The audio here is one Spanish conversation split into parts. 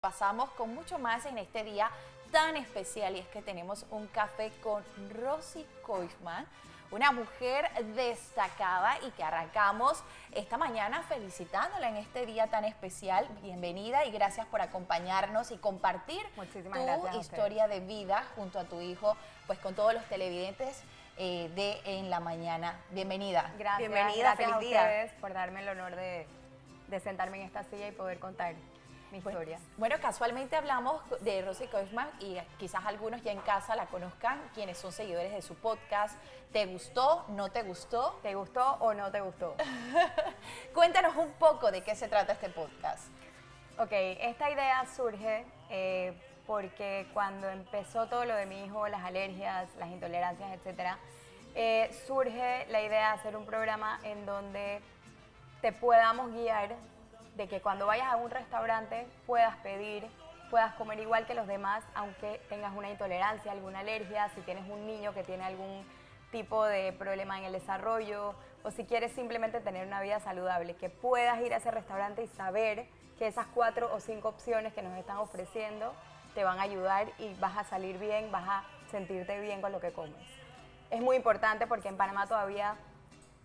Pasamos con mucho más en este día tan especial, y es que tenemos un café con Rosy Koifman, una mujer destacada, y que arrancamos esta mañana felicitándola en este día tan especial. Bienvenida y gracias por acompañarnos y compartir tu historia de vida junto a tu hijo, pues con todos los televidentes de En la Mañana. Bienvenida. Gracias, bienvenida, gracias a ustedes por darme el honor de sentarme en esta silla y poder contar mi historia. Bueno, casualmente hablamos de Rosy Koifman y quizás algunos ya en casa la conozcan, quienes son seguidores de su podcast. ¿Te gustó? ¿No te gustó? ¿Te gustó o no te gustó? Cuéntanos un poco de qué se trata este podcast. Ok, esta idea surge porque cuando empezó todo lo de mi hijo, las alergias, las intolerancias, etcétera, surge la idea de hacer un programa en donde te podamos guiar, de que cuando vayas a un restaurante puedas pedir, puedas comer igual que los demás, aunque tengas una intolerancia, alguna alergia, si tienes un niño que tiene algún tipo de problema en el desarrollo, o si quieres simplemente tener una vida saludable, que puedas ir a ese restaurante y saber que esas 4 o 5 opciones que nos están ofreciendo te van a ayudar y vas a salir bien, vas a sentirte bien con lo que comes. Es muy importante porque en Panamá todavía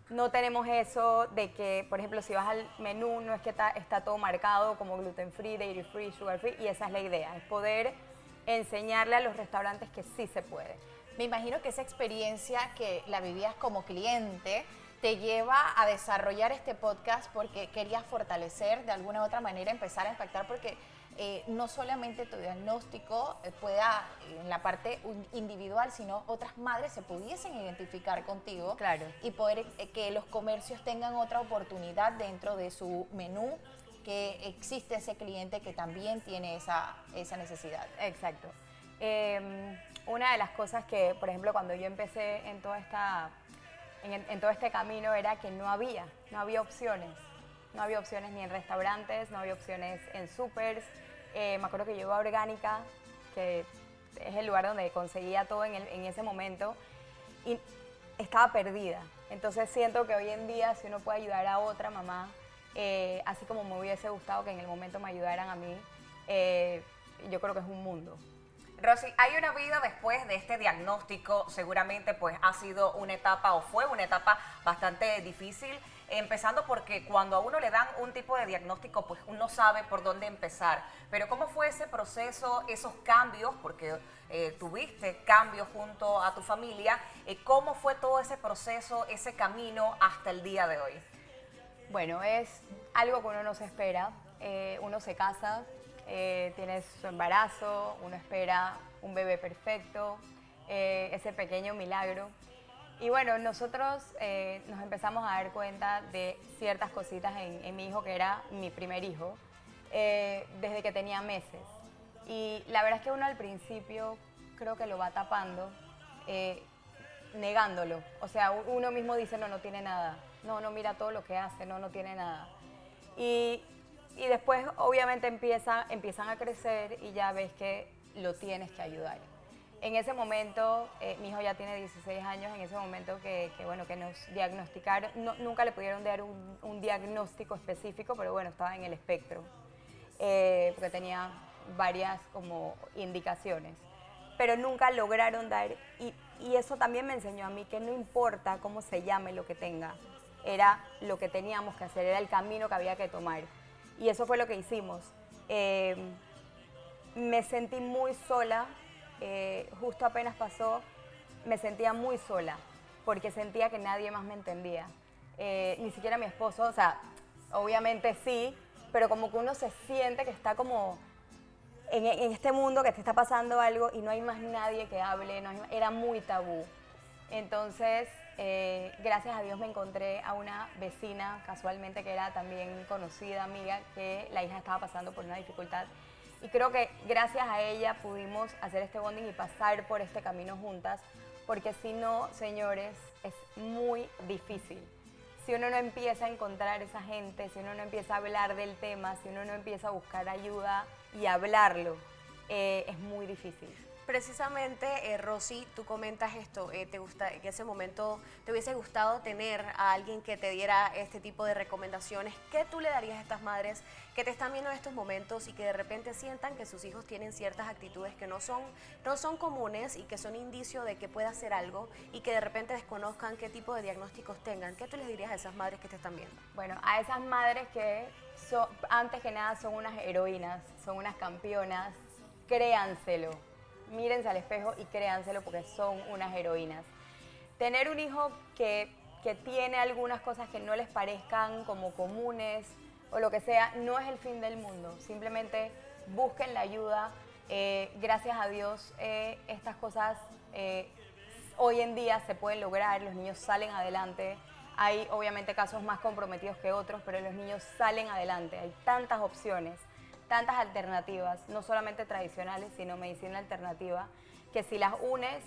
no tenemos eso de que, por ejemplo, si vas al menú, no es que está todo marcado como gluten free, dairy free, sugar free, y esa es la idea, es poder enseñarle a los restaurantes que sí se puede. Me imagino que esa experiencia que la vivías como cliente te lleva a desarrollar este podcast porque querías fortalecer de alguna u otra manera, empezar a impactar, porque no solamente tu diagnóstico pueda en la parte individual, sino otras madres se pudiesen identificar contigo. Claro. Y poder que los comercios tengan otra oportunidad dentro de su menú, que existe ese cliente que también tiene esa necesidad. Exacto. Una de las cosas que, por ejemplo, cuando yo empecé en todo este camino era que no había opciones. No había opciones ni en restaurantes, no había opciones en supers. Me acuerdo que yo iba a Orgánica, que es el lugar donde conseguía todo en ese momento, y estaba perdida. Entonces siento que hoy en día, si uno puede ayudar a otra mamá, así como me hubiese gustado que en el momento me ayudaran a mí, yo creo que es un mundo. Rosy, hay una vida después de este diagnóstico. Seguramente pues ha sido una etapa, o fue una etapa bastante difícil, empezando porque cuando a uno le dan un tipo de diagnóstico, pues uno sabe por dónde empezar. Pero ¿cómo fue ese proceso, esos cambios? Porque tuviste cambios junto a tu familia. ¿Cómo fue todo ese proceso, ese camino hasta el día de hoy? Bueno, es algo que uno no se espera. Uno se casa, tienes su embarazo, uno espera un bebé perfecto, ese pequeño milagro. Y bueno, nosotros nos empezamos a dar cuenta de ciertas cositas en mi hijo, que era mi primer hijo, desde que tenía meses. Y la verdad es que uno al principio creo que lo va tapando, negándolo. O sea, uno mismo dice, no tiene nada. No, mira todo lo que hace, no tiene nada. Y después obviamente empiezan a crecer y ya ves que lo tienes que ayudar. En ese momento, mi hijo ya tiene 16 años, en ese momento que nos diagnosticaron, nunca le pudieron dar un diagnóstico específico, pero bueno, estaba en el espectro, porque tenía varias como indicaciones, pero nunca lograron dar, y eso también me enseñó a mí que no importa cómo se llame lo que tenga, era lo que teníamos que hacer, era el camino que había que tomar. Y eso fue lo que hicimos. Me sentí muy sola, justo apenas pasó, me sentía muy sola, porque sentía que nadie más me entendía. Ni siquiera mi esposo, o sea, obviamente sí, pero como que uno se siente que está como en este mundo, que te está pasando algo y no hay más nadie que hable, era muy tabú. Entonces, gracias a Dios me encontré a una vecina, casualmente, que era también conocida, amiga, que la hija estaba pasando por una dificultad. Y creo que gracias a ella pudimos hacer este bonding y pasar por este camino juntas, porque si no, señores, es muy difícil. Si uno no empieza a encontrar esa gente, si uno no empieza a hablar del tema, si uno no empieza a buscar ayuda y hablarlo, es muy difícil. Precisamente, Rosy, tú comentas esto, te gusta, en ese momento te hubiese gustado tener a alguien que te diera este tipo de recomendaciones. ¿Qué tú le darías a estas madres que te están viendo en estos momentos y que de repente sientan que sus hijos tienen ciertas actitudes que no son comunes y que son indicio de que pueda hacer algo y que de repente desconozcan qué tipo de diagnósticos tengan? ¿Qué tú les dirías a esas madres que te están viendo? Bueno, a esas madres que antes que nada son unas heroínas, son unas campeonas, créanselo. Mírense al espejo y créanselo porque son unas heroínas. Tener un hijo que tiene algunas cosas que no les parezcan como comunes o lo que sea, no es el fin del mundo. Simplemente busquen la ayuda. Gracias a Dios, estas cosas hoy en día se pueden lograr, los niños salen adelante. Hay obviamente casos más comprometidos que otros, pero los niños salen adelante. Hay tantas opciones, tantas alternativas, no solamente tradicionales, sino medicina alternativa, que si las unes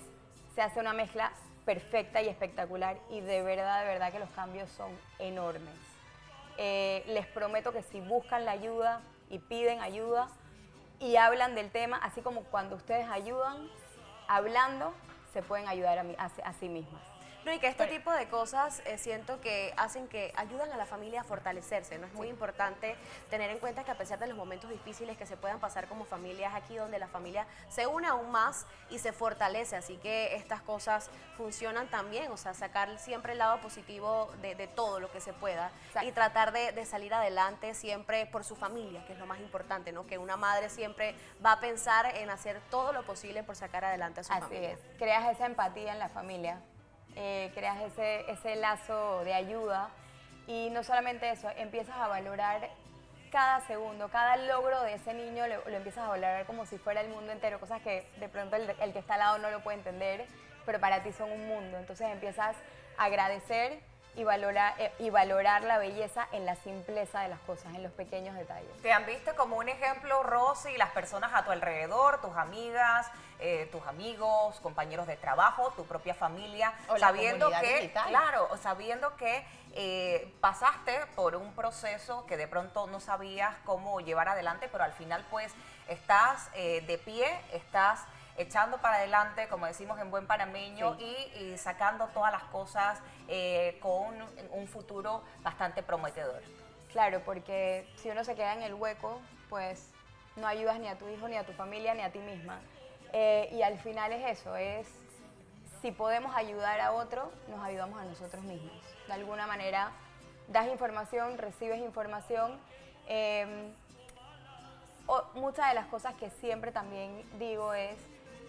se hace una mezcla perfecta y espectacular y de verdad que los cambios son enormes. Les prometo que si buscan la ayuda y piden ayuda y hablan del tema, así como cuando ustedes ayudan, hablando, se pueden ayudar a sí mismas. No, y que este tipo de cosas siento que ayudan a la familia a fortalecerse, ¿no? Es muy importante tener en cuenta que a pesar de los momentos difíciles que se puedan pasar como familia, es aquí donde la familia se une aún más y se fortalece, así que estas cosas funcionan también, o sea, sacar siempre el lado positivo de todo lo que se pueda. Exacto. Y tratar de salir adelante siempre por su familia, que es lo más importante, ¿no? Que una madre siempre va a pensar en hacer todo lo posible por sacar adelante a su familia. Así es, creas esa empatía en la familia. Creas ese lazo de ayuda y no solamente eso, empiezas a valorar cada segundo, cada logro de ese niño lo empiezas a valorar como si fuera el mundo entero, cosas que de pronto el que está al lado no lo puede entender, pero para ti son un mundo. Entonces empiezas a agradecer y valorar la belleza en la simpleza de las cosas, en los pequeños detalles. ¿Te han visto como un ejemplo, Rosy, las personas a tu alrededor, tus amigas, tus amigos, compañeros de trabajo, tu propia familia, o sabiendo la que, digital? claro, sabiendo que pasaste por un proceso que de pronto no sabías cómo llevar adelante, pero al final pues estás de pie, estás echando para adelante, como decimos en buen panameño, sí, y sacando todas las cosas con un futuro bastante prometedor. Claro, porque si uno se queda en el hueco, pues no ayudas ni a tu hijo, ni a tu familia, ni a ti misma. Y al final es eso, si podemos ayudar a otro, nos ayudamos a nosotros mismos. De alguna manera, das información, recibes información. Muchas de las cosas que siempre también digo es,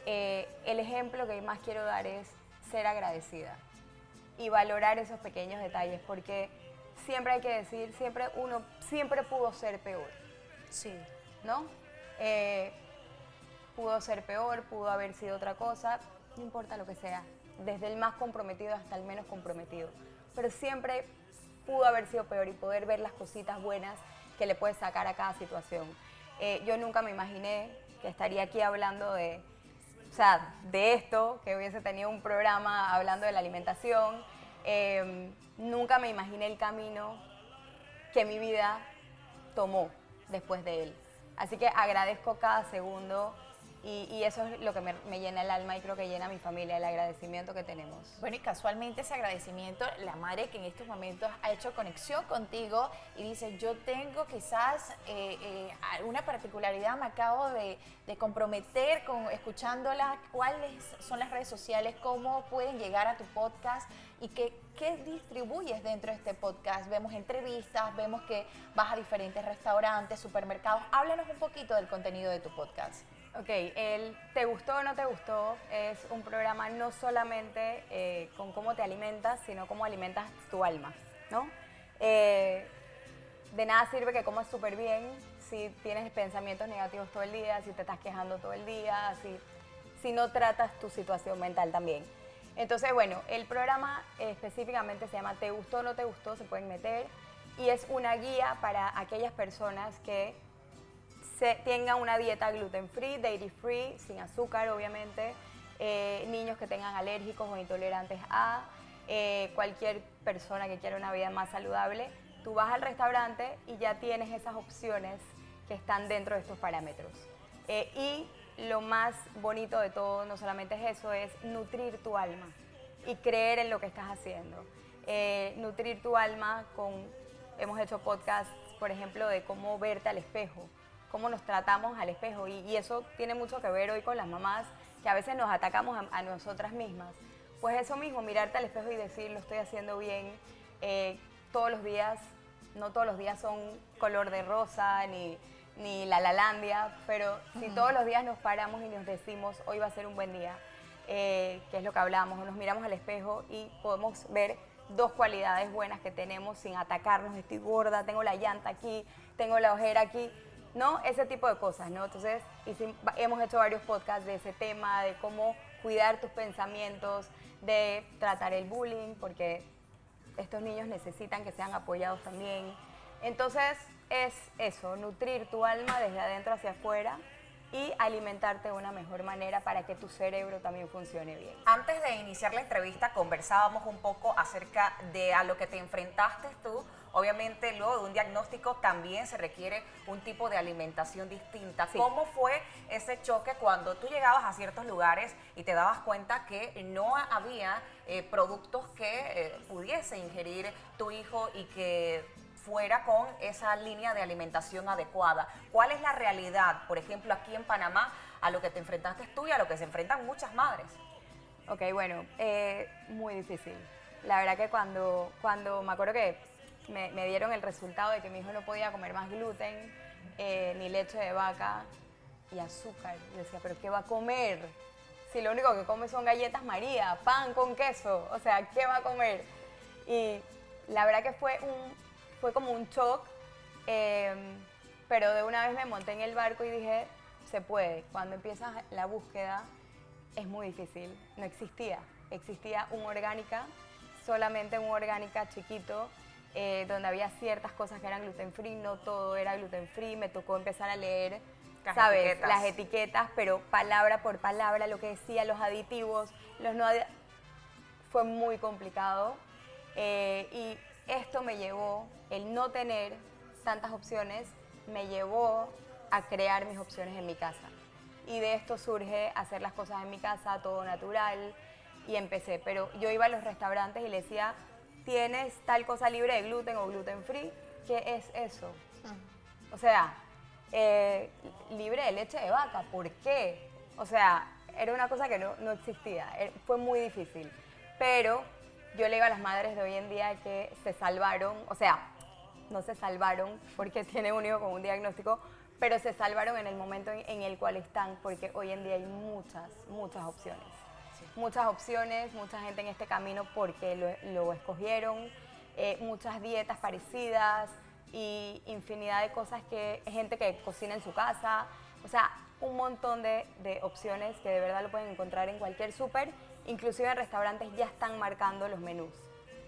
el ejemplo que más quiero dar es ser agradecida y valorar esos pequeños detalles, porque siempre hay que decir, uno siempre pudo ser peor. Sí. ¿No? Pudo ser peor, pudo haber sido otra cosa, no importa lo que sea, desde el más comprometido hasta el menos comprometido, pero siempre pudo haber sido peor y poder ver las cositas buenas que le puedes sacar a cada situación. Yo nunca me imaginé que estaría aquí hablando de esto, que hubiese tenido un programa hablando de la alimentación. Nunca me imaginé el camino que mi vida tomó después de él. Así que agradezco cada segundo y eso es lo que me llena el alma y creo que llena a mi familia, el agradecimiento que tenemos. Bueno, y casualmente ese agradecimiento, la madre que en estos momentos ha hecho conexión contigo y dice, yo tengo quizás alguna particularidad, me acabo de comprometer escuchándola, cuáles son las redes sociales, cómo pueden llegar a tu podcast y qué distribuyes dentro de este podcast. Vemos entrevistas, vemos que vas a diferentes restaurantes, supermercados. Háblanos un poquito del contenido de tu podcast. Ok, el ¿te gustó o no te gustó? Es un programa no solamente con cómo te alimentas, sino cómo alimentas tu alma, ¿no? De nada sirve que comas súper bien si tienes pensamientos negativos todo el día, si te estás quejando todo el día, si no tratas tu situación mental también. Entonces, bueno, el programa específicamente se llama ¿te gustó o no te gustó? Se pueden meter y es una guía para aquellas personas que tengan una dieta gluten free, dairy free, sin azúcar obviamente, niños que tengan alérgicos o intolerantes a, cualquier persona que quiera una vida más saludable. Tú vas al restaurante y ya tienes esas opciones que están dentro de estos parámetros. Y lo más bonito de todo no solamente es eso, es nutrir tu alma y creer en lo que estás haciendo. Nutrir tu alma hemos hecho podcasts, por ejemplo, de cómo verte al espejo, cómo nos tratamos al espejo, y eso tiene mucho que ver hoy con las mamás, que a veces nos atacamos a nosotras mismas. Pues eso mismo, mirarte al espejo y decir, lo estoy haciendo bien, todos los días, no todos los días son color de rosa, ni la lalandia, pero si todos los días nos paramos y nos decimos, hoy va a ser un buen día, que es lo que hablamos, nos miramos al espejo y podemos ver 2 cualidades buenas que tenemos sin atacarnos, estoy gorda, tengo la llanta aquí, tengo la ojera aquí, ¿no? Ese tipo de cosas, ¿no? Entonces, hemos hecho varios podcasts de ese tema, de cómo cuidar tus pensamientos, de tratar el bullying, porque estos niños necesitan que sean apoyados también. Entonces, es eso, nutrir tu alma desde adentro hacia afuera y alimentarte de una mejor manera para que tu cerebro también funcione bien. Antes de iniciar la entrevista conversábamos un poco acerca de a lo que te enfrentaste tú. Obviamente luego de un diagnóstico también se requiere un tipo de alimentación distinta. Sí. ¿Cómo fue ese choque cuando tú llegabas a ciertos lugares y te dabas cuenta que no había productos que pudiese ingerir tu hijo y que fuera con esa línea de alimentación adecuada? ¿Cuál es la realidad, por ejemplo, aquí en Panamá, a lo que te enfrentaste tú y a lo que se enfrentan muchas madres? Ok, bueno, muy difícil. La verdad que cuando me acuerdo que me dieron el resultado de que mi hijo no podía comer más gluten, ni leche de vaca y azúcar. Yo decía, ¿pero qué va a comer? Si lo único que come son galletas María, pan con queso, o sea, ¿qué va a comer? Y la verdad que fue como un shock, pero de una vez me monté en el barco y dije, se puede. Cuando empiezas la búsqueda es muy difícil, no existía. Existía un Orgánica, solamente un Orgánica chiquito, donde había ciertas cosas que eran gluten free, no todo era gluten free. Me tocó empezar a leer, las etiquetas, pero palabra por palabra, lo que decía, los aditivos, fue muy complicado. Y esto me llevó, el no tener tantas opciones, me llevó a crear mis opciones en mi casa. Y de esto surge hacer las cosas en mi casa, todo natural, y empecé. Pero yo iba a los restaurantes y le decía, ¿tienes tal cosa libre de gluten o gluten free? ¿Qué es eso? O sea, libre de leche de vaca, ¿por qué? O sea, era una cosa que no existía, fue muy difícil. Pero yo le digo a las madres de hoy en día que se salvaron, o sea, no se salvaron porque tienen un hijo con un diagnóstico, pero se salvaron en el momento en el cual están, porque hoy en día hay muchas opciones. Sí. Muchas opciones, mucha gente en este camino porque lo escogieron, muchas dietas parecidas y infinidad de cosas gente que cocina en su casa, o sea, un montón de opciones que de verdad lo pueden encontrar en cualquier súper, inclusive en restaurantes ya están marcando los menús.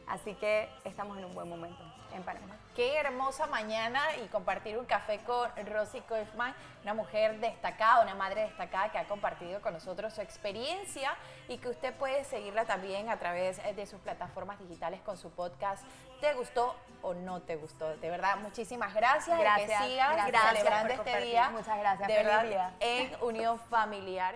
Así que estamos en un buen momento en Panamá. Qué hermosa mañana y compartir un café con Rosy Koifman, una mujer destacada, una madre destacada que ha compartido con nosotros su experiencia y que usted puede seguirla también a través de sus plataformas digitales con su podcast. ¿Te gustó o no te gustó? De verdad, muchísimas gracias. Gracias. Que sigas Gracias celebrando por este día. Muchas gracias. De Feliz verdad, día. en unión familiar.